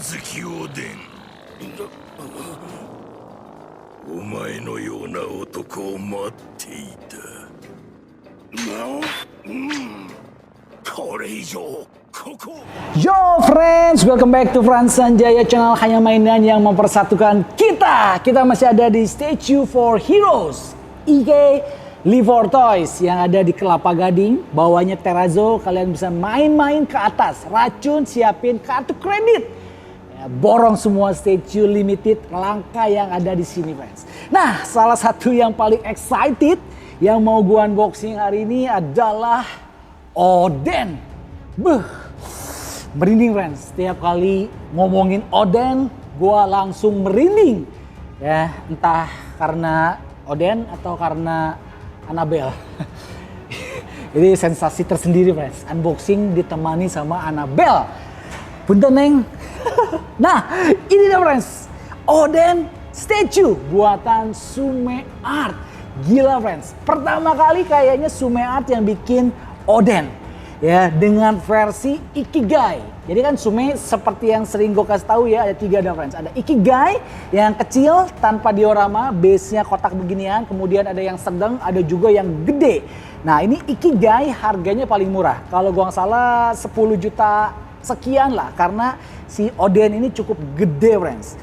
月おでん。お前のような男を待っていた。これ以上ここ。 Yo friends, welcome back to Frans Sanjaya Channel, hanya mainan yang mempersatukan kita. Kita masih ada di Statue for Heroes, IG Live for Toys yang ada di Kelapa Gading. Bawahnya Terrazzo, kalian bisa main-main ke atas. Racun, siapin kartu kredit. Ya, borong semua statue limited langka yang ada di sini friends. Nah, salah satu yang paling excited yang mau gua unboxing hari ini adalah Oden. Merinding friends, setiap kali ngomongin Oden, gue langsung merinding. Ya, entah karena Oden atau karena Annabelle. Jadi sensasi tersendiri friends, unboxing ditemani sama Annabelle. Punten neng. Nah, ini dia friends, Oden statue buatan Sume Art. Gila friends, pertama kali kayaknya Sume Art yang bikin Oden. Ya, dengan versi Ikigai. Jadi kan Sume seperti yang sering gue kasih tahu ya, ada 3 ada friends. Ada Ikigai yang kecil tanpa diorama, base-nya kotak beginian. Kemudian ada yang sedang, ada juga yang gede. Nah ini Ikigai harganya paling murah. Kalau gue nggak salah 10 juta sekian lah. Karena si Oden ini cukup gede friends.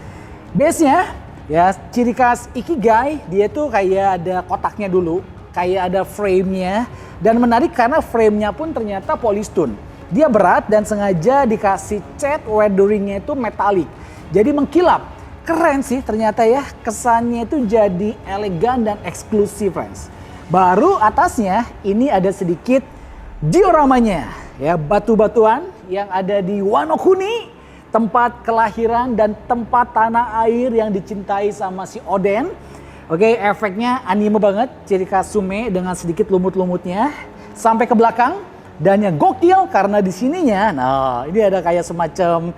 Base-nya ya ciri khas Ikigai, dia tuh kayak ada kotaknya dulu. Kayak ada frame-nya. Dan menarik karena frame-nya pun ternyata polystone. Dia berat dan sengaja dikasih cat weatheringnya itu metalik. Jadi mengkilap. Keren sih ternyata ya. Kesannya itu jadi elegan dan eksklusif friends. Baru atasnya ini ada sedikit dioramanya. Ya, batu-batuan yang ada di Wano Kuni. Tempat kelahiran dan tempat tanah air yang dicintai sama si Oden. Oke, efeknya anime banget, ciri khas Sume dengan sedikit lumut-lumutnya sampai ke belakang. Dan yang gokil karena di sininya, nah ini ada kayak semacam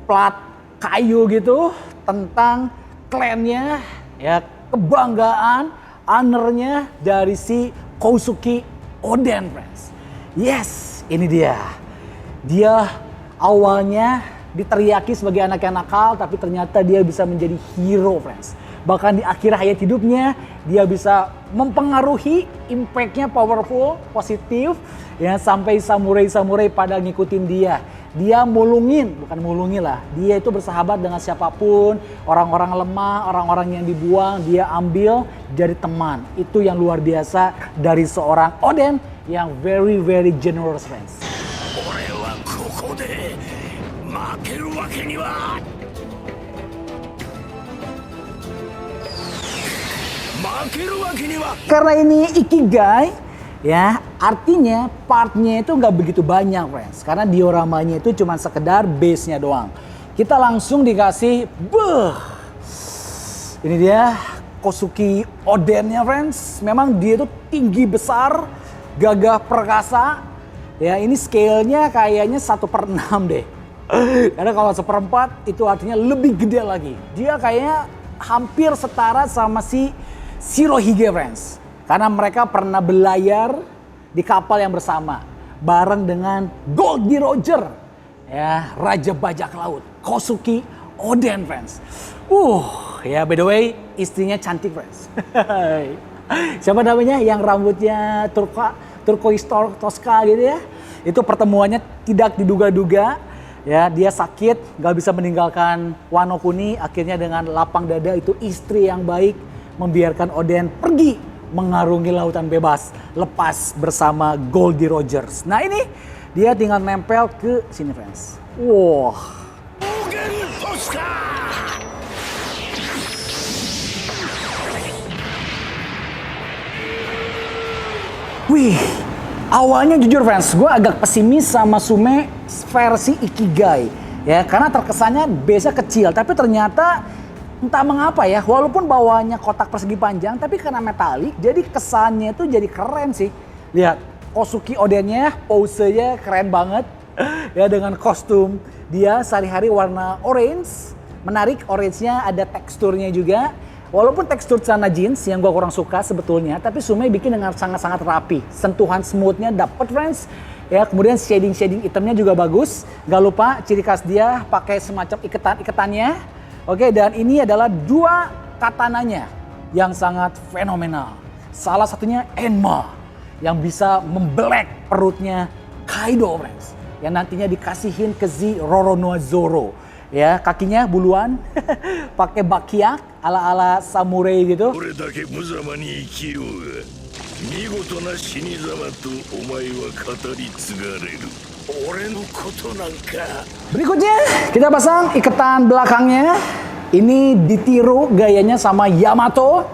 plat kayu gitu tentang klannya, ya kebanggaan, honornya dari si Kosuke Oden, friends. Yes, ini dia. Dia awalnya diteriaki sebagai anak yang nakal, tapi ternyata dia bisa menjadi hero, friends. Bahkan di akhir hayat hidupnya dia bisa mempengaruhi, impactnya powerful, positif ya, sampai samurai-samurai pada ngikutin dia. Dia mulungin, bukan mulungin lah, dia itu bersahabat dengan siapapun, orang-orang lemah, orang-orang yang dibuang, dia ambil jadi teman. Itu yang luar biasa dari seorang Oden yang very very generous friends. Karena ini Ikigai, ya artinya partnya itu nggak begitu banyak friends. Karena dioramanya itu cuma sekedar base-nya doang. Kita langsung dikasih, ini dia Kosuke Oden-nya friends. Memang dia itu tinggi besar, gagah perkasa. Ya ini scale-nya kayaknya 1/6 deh. Karena kalau 1/4 itu artinya lebih gede lagi. Dia kayaknya hampir setara sama si Shirohige friends. Karena mereka pernah berlayar di kapal yang bersama. Bareng dengan Goldie Roger. Ya, Raja Bajak Laut. Kosuke Oden friends. Ya by the way istrinya cantik friends. Siapa namanya yang rambutnya turquoise Tosca gitu ya. Itu pertemuannya tidak diduga-duga. Ya, dia sakit, gak bisa meninggalkan Wano Kuni. Akhirnya dengan lapang dada itu istri yang baik membiarkan Oden pergi mengarungi lautan bebas lepas bersama Goldie Rogers. Nah ini dia tinggal nempel ke sini friends. Wah. Wih, awalnya jujur friends, gue agak pesimis sama Sume versi Ikigai. Ya, karena terkesannya base-nya kecil, tapi ternyata entah mengapa ya, walaupun bawahnya kotak persegi panjang, tapi karena metalik, jadi kesannya itu jadi keren sih. Lihat, Kosuke Oden-nya, pose-nya keren banget. Ya dengan kostum dia sehari-hari warna orange, menarik, orange-nya ada teksturnya juga. Walaupun tekstur celana jeans yang gue kurang suka sebetulnya, tapi Sume bikin dengan sangat-sangat rapi. Sentuhan smooth-nya dapet friends. Ya, kemudian shading itemnya juga bagus. Gak lupa ciri khas dia pakai semacam iketannya. Oke, dan ini adalah dua katananya yang sangat fenomenal. Salah satunya Enma yang bisa membelek perutnya Kaido, friends. Yang nantinya dikasihin ke Z Roronoa Zoro. Ya, kakinya buluan, pakai bakiak ala-ala samurai gitu. 俺だけ無様に生きようが見事な死に様とお前は語り継がれる俺のことなんか Berikutnya kita pasang iketan belakangnya. Ini ditiru gayanya sama Yamato,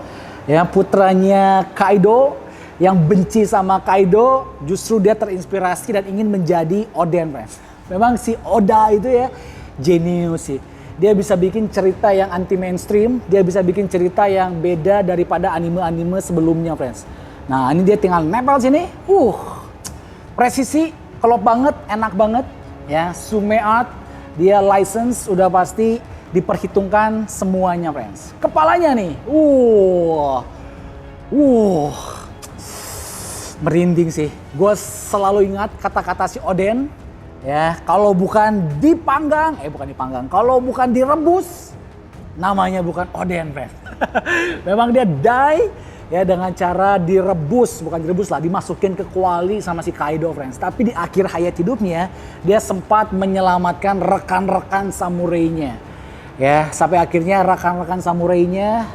ya putranya Kaido yang benci sama Kaido. Justru dia terinspirasi dan ingin menjadi Oden, friends. Memang si Oda itu ya jenius sih. Dia bisa bikin cerita yang anti mainstream, dia bisa bikin cerita yang beda daripada anime-anime sebelumnya, friends. Nah, ini dia tinggal nempel sini. Presisi, klop banget, enak banget. Ya, Sume Art, dia license udah pasti diperhitungkan semuanya, friends. Kepalanya nih, merinding sih. Gue selalu ingat kata-kata si Oden. Ya, kalau bukan dipanggang, kalau bukan direbus, namanya bukan Oden, friends. Memang dia die ya dengan cara direbus, bukan direbus lah, dimasukin ke kuali sama si Kaido, friends. Tapi di akhir hayat hidupnya, dia sempat menyelamatkan rekan-rekan samurainya. Ya, sampai akhirnya rekan-rekan samurainya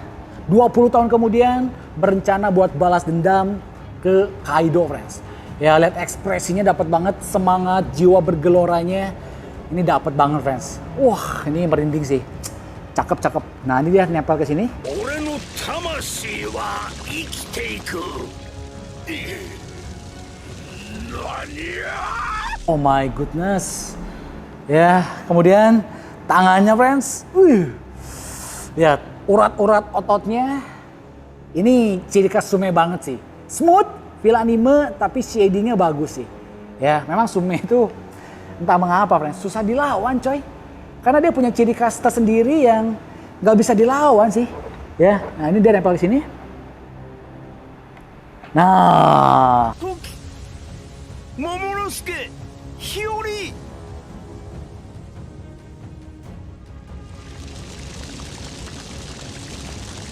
20 tahun kemudian berencana buat balas dendam ke Kaido, friends. Ya, lihat ekspresinya dapat banget, semangat, jiwa bergeloranya. Ini dapat banget, friends. Wah, ini merinding sih. Cakep. Nah, ini dia nempel ke sini. 俺の魂は生きていく何や Oh my goodness. Ya, kemudian tangannya, friends. Lihat, urat-urat ototnya. Ini ciri khas Sume banget sih. Smooth, feel anime, tapi shadingnya bagus sih. Ya, memang Sume itu entah mengapa, friends, susah dilawan, coy. Karena dia punya ciri khas tersendiri yang nggak bisa dilawan sih. Ya, nah ini dia nempel di sini. Nah, Momonosuke Hiyori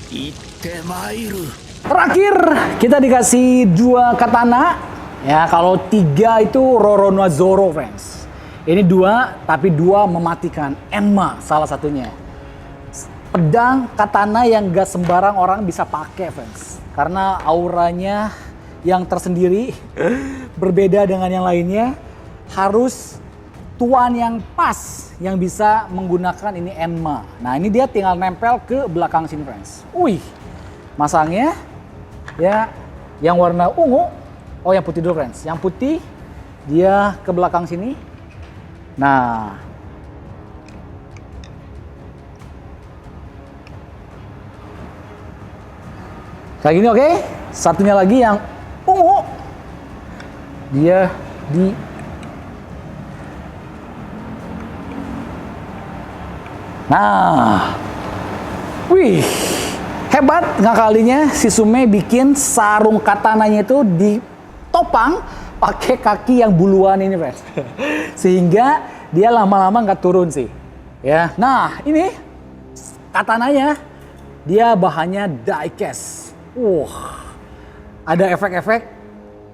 Itte mairu terakhir kita dikasih 2 katana. Ya, kalau 3 itu Roronoa Zoro, friends. Ini 2, tapi 2 mematikan. Enma salah satunya. Pedang katana yang gak sembarang orang bisa pakai, friends. Karena auranya yang tersendiri, berbeda dengan yang lainnya. Harus tuan yang pas yang bisa menggunakan ini Enma. Nah, ini dia tinggal nempel ke belakang sini, friends. Masangnya ya yang warna ungu. Oh, yang putih dulu, friends. Yang putih dia ke belakang sini. Nah, kayak gini, oke? Satunya lagi yang ungu, dia di hebat ngakalinya si Sume bikin sarung katananya itu ditopang pakai kaki yang buluan ini, friends. Sehingga dia lama-lama nggak turun sih. Ya, nah ini katananya dia bahannya diecast. Ada efek-efek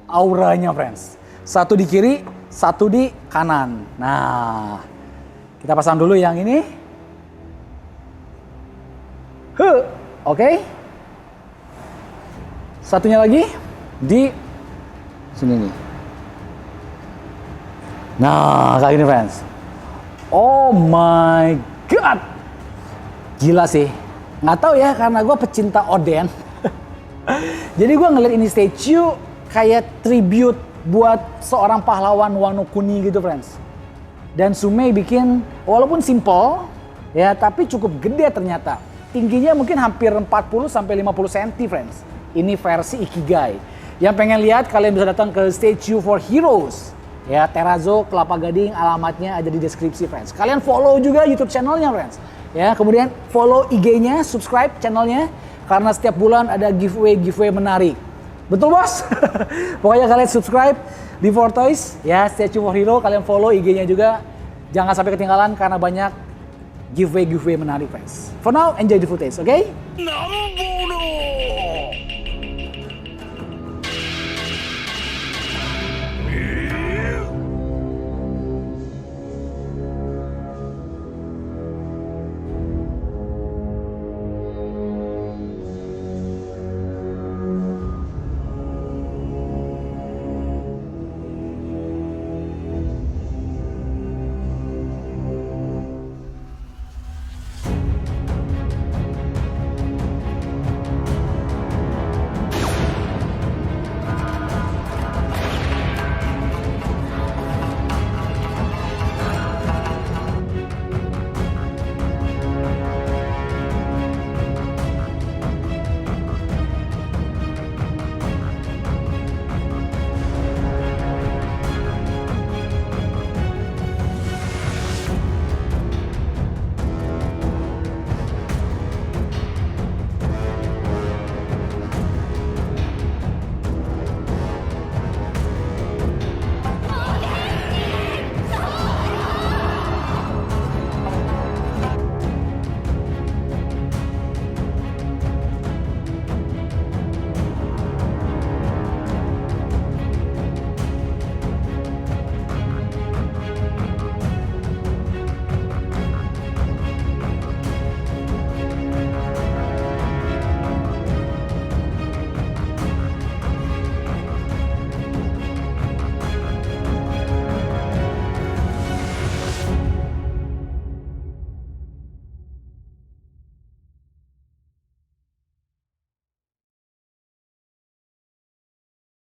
auranya, friends. Satu di kiri, satu di kanan. Nah, kita pasang dulu yang ini. Oke. Satunya lagi di sini nih. Nah, kayak gini, friends. Oh my god. Gila sih. Nggak tahu ya, karena gue pecinta Oden. Jadi gue ngeliat ini statue kayak tribute buat seorang pahlawan Wano Kuni gitu, friends. Dan Sume bikin, walaupun simple, ya tapi cukup gede ternyata. Tingginya mungkin hampir 40-50 cm, friends. Ini versi Ikigai. Yang pengen lihat, kalian bisa datang ke Statue for Heroes. Ya, Terrazzo, Kelapa Gading, alamatnya ada di deskripsi, friends. Kalian follow juga YouTube channelnya, friends. Ya, kemudian follow IG-nya, subscribe channelnya. Karena setiap bulan ada giveaway menarik. Betul, bos? Pokoknya kalian subscribe, Before Toys, ya stay tune for hero, kalian follow IG-nya juga. Jangan sampai ketinggalan karena banyak giveaway menarik, guys. For now, enjoy the footage, oke? Okay?